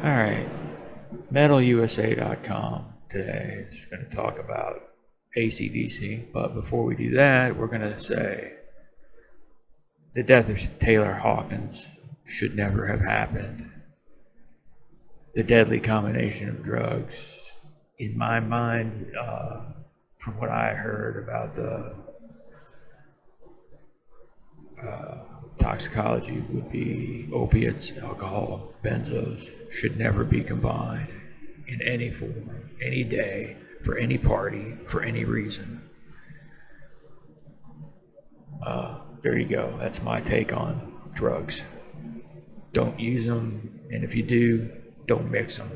All right, MetalUSA.com today is going to talk about AC/DC, but before we do that, we're going to say the death of Taylor Hawkins should never have happened. The deadly combination of drugs, in my mind, from what I heard about the toxicology, would be opiates, alcohol, benzos, should never be combined in any form, any day, for any party, for any reason. There you go. That's my take on drugs. Don't use them, and if you do, don't mix them.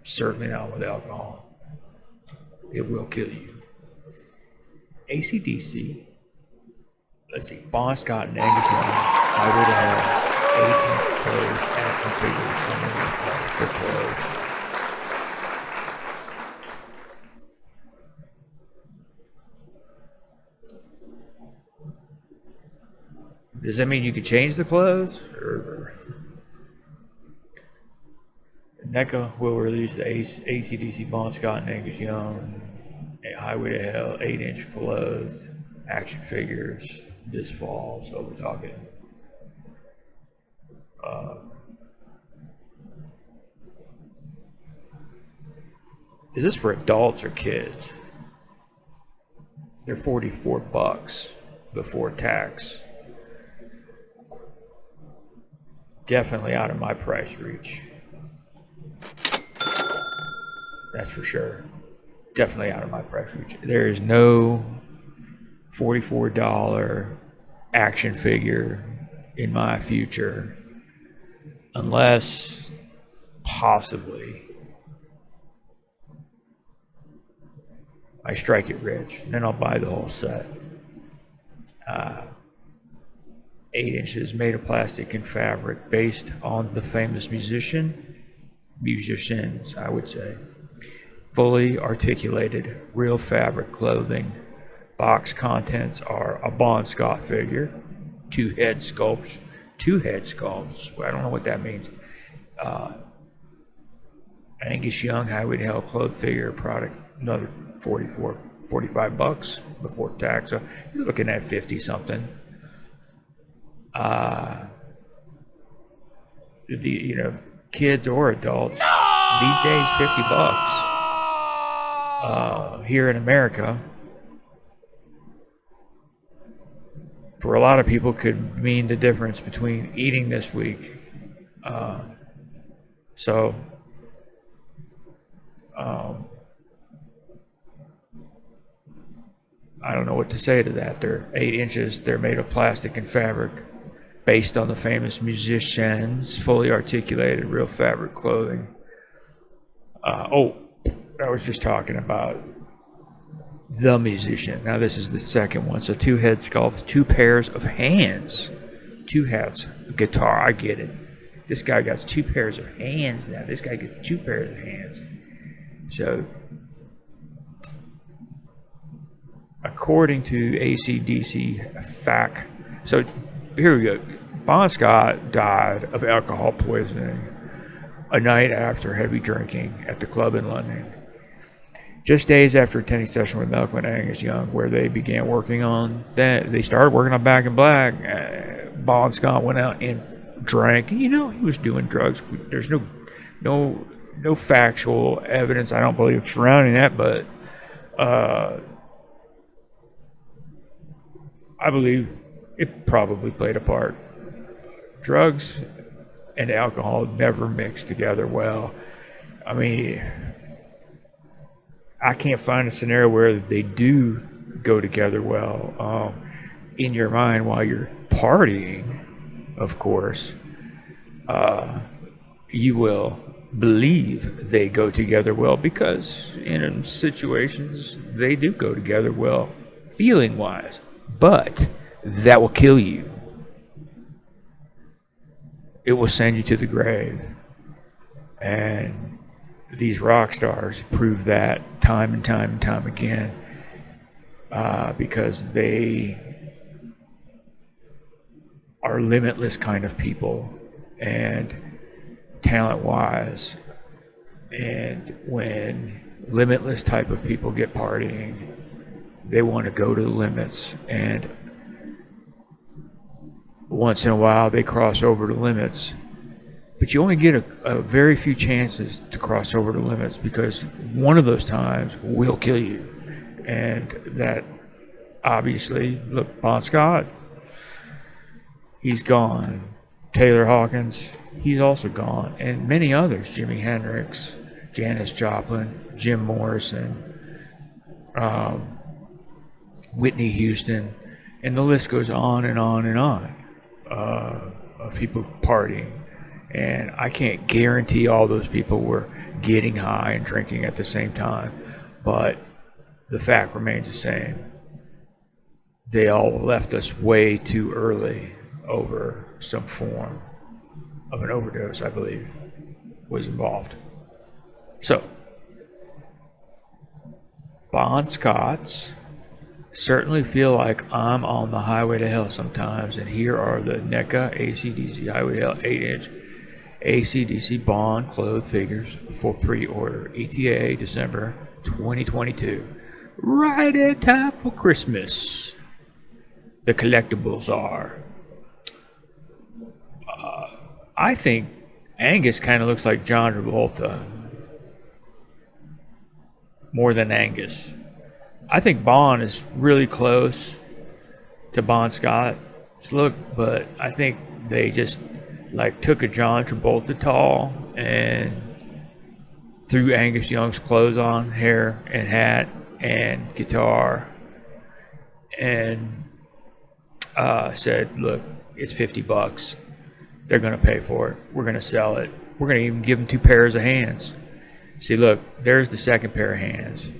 Certainly not with alcohol. It will kill you. AC/DC. Let's see. Bon Scott and Angus Young, Highway to Hell, 8-inch closed action figures coming for clothes. Does that mean you could change the clothes? Or NECA will release the AC/DC Bon Scott and Angus Young a Highway to Hell 8-inch clothed action figures this fall. So we're talking is this for adults or kids? They're $44 before tax. Definitely out of my price reach. That's for sure. Definitely out of my price reach. There is no $44 action figure in my future unless possibly I strike it rich. Then I'll buy the whole set. 8 inches made of plastic and fabric based on the famous musicians, I would say. Fully articulated, real fabric clothing. Box contents are a Bon Scott figure, two head sculpts. I don't know what that means. Angus Young Highway to Hell clothed figure product, another $45 before tax. So you're looking at 50 something. Kids or adults these days, $50 here in America for a lot of people could mean the difference between eating this week. I don't know what to say to that. They're 8 inches. They're made of plastic and fabric, based on the famous musicians. Fully articulated, real fabric clothing. I was just talking about the musician. Now this is the second one. So two head sculpts, two pairs of hands, two hats, guitar. I get it. This guy got two pairs of hands now. This guy gets two pairs of hands. So according to AC/DC fact, so here we go. Bon Scott died of alcohol poisoning a night after heavy drinking at the club in London. Just days after attending a session with Malcolm and Angus Young, where they began working on that, they started working on Back in Black. Bon Scott went out and drank. He was doing drugs. There's no factual evidence, I don't believe, surrounding that, but I believe it probably played a part. Drugs and alcohol never mix together well. I mean, I can't find a scenario where they do go together well. In your mind while you're partying, of course, you will believe they go together well because in situations they do go together well, feeling wise, but that will kill you. It will send you to the grave. And these rock stars prove that time and time and time again, because they are limitless kind of people, and talent-wise. And when limitless type of people get partying, they want to go to the limits, and once in a while they cross over the limits, but you only get a very few chances to cross over the limits, because one of those times will kill you. And that, obviously, look, Bon Scott, he's gone. Taylor Hawkins, he's also gone. And many others, Jimi Hendrix, Janis Joplin, Jim Morrison, Whitney Houston, and the list goes on and on and on, of people partying. And I can't guarantee all those people were getting high and drinking at the same time, but the fact remains the same. They all left us way too early over some form of an overdose, I believe, was involved. So, Bon Scott's certainly feel like I'm on the highway to hell sometimes, and here are the NECA AC/DC Highway to Hell 8-inch AC/DC Bond clothed figures for pre-order. ETA December 2022. Right at time for Christmas. The collectibles are. I think Angus kind of looks like John Travolta more than Angus. I think Bon is really close to Bon Scott's look, but I think they just like took a John Travolta tall and threw Angus Young's clothes on, hair and hat and guitar, and said, look, it's $50. They're going to pay for it. We're going to sell it. We're going to even give them 2 pairs of hands. See, look, there's the second pair of hands.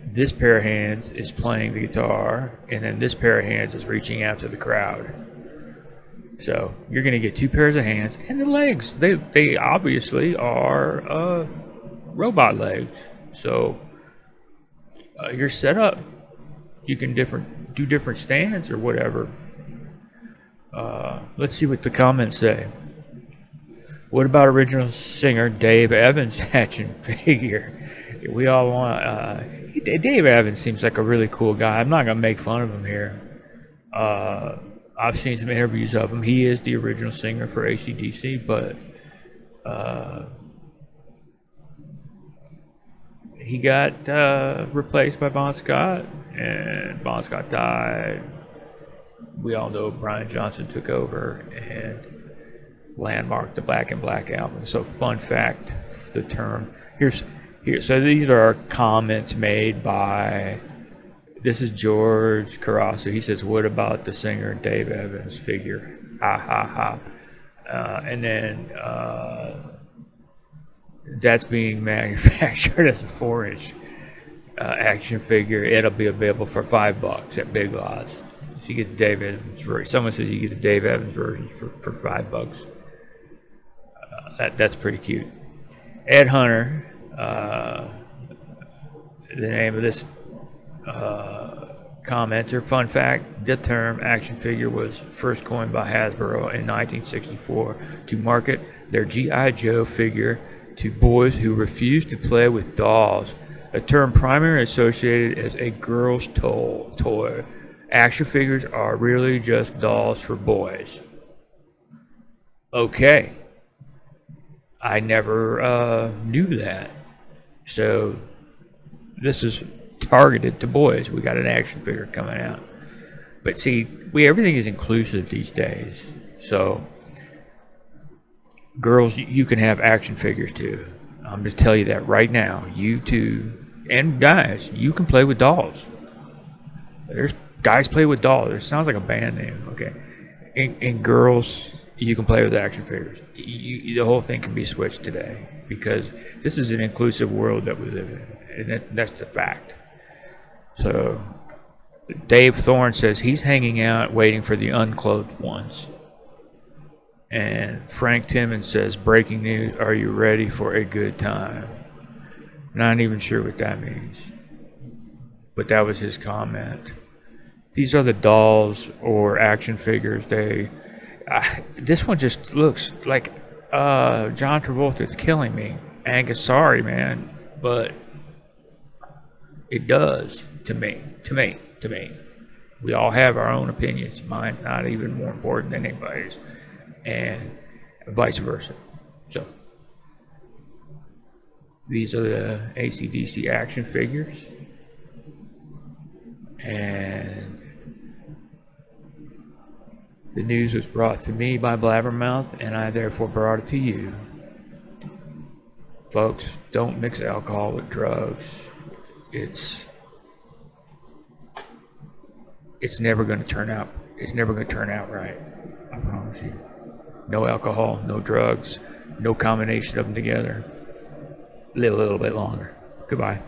This pair of hands is playing the guitar, and then this pair of hands is reaching out to the crowd. So you're going to get 2 pairs of hands, and the legs. They obviously are robot legs. So you're set up. You can do different stands or whatever. Let's see what the comments say. What about original singer Dave Evans' action figure? We all want. Dave Evans seems like a really cool guy. I'm not gonna make fun of him here. I've seen some interviews of him. He is the original singer for AC/DC, but he got replaced by Bon Scott, and Bon Scott died. We all know Brian Johnson took over and landmarked the Black and Black album. So, fun fact, the term here. So these are comments made by. This is George Carasso. He says, "What about the singer Dave Evans figure?" Ha ha ha. And then that's being manufactured as a 4-inch action figure. It'll be available for $5 at Big Lots. So you get the Dave Evans version. Someone says you get the Dave Evans version for $5. That's pretty cute. Ed Hunter, the name of this commenter. Fun fact: the term action figure was first coined by Hasbro in 1964 to market their G.I. Joe figure to boys who refused to play with dolls. A term primarily associated as a girl's toy. Action figures are really just dolls for boys. Okay. I never knew that. So this is targeted to boys. We got an action figure coming out. But see, everything is inclusive these days. So girls, you can have action figures too. I'm just telling you that right now. You too, and guys, you can play with dolls. There's guys play with dolls. It sounds like a band name. Okay. And girls, you can play with action figures. The whole thing can be switched today because this is an inclusive world that we live in, and that's the fact. So Dave Thorne says he's hanging out waiting for the unclothed ones. And Frank Timmons says, breaking news, are you ready for a good time? Not even sure what that means. But that was his comment. These are the dolls or action figures. This one just looks like John Travolta's killing me. Angus, sorry, man, but it does to me. To me. We all have our own opinions. Mine not even more important than anybody's, and vice versa. So these are the AC/DC action figures, and the news was brought to me by Blabbermouth, and I therefore brought it to you. Folks, don't mix alcohol with drugs. It's never going to turn out. It's never going to turn out right. I promise you. No alcohol, no drugs, no combination of them together. Live a little bit longer. Goodbye.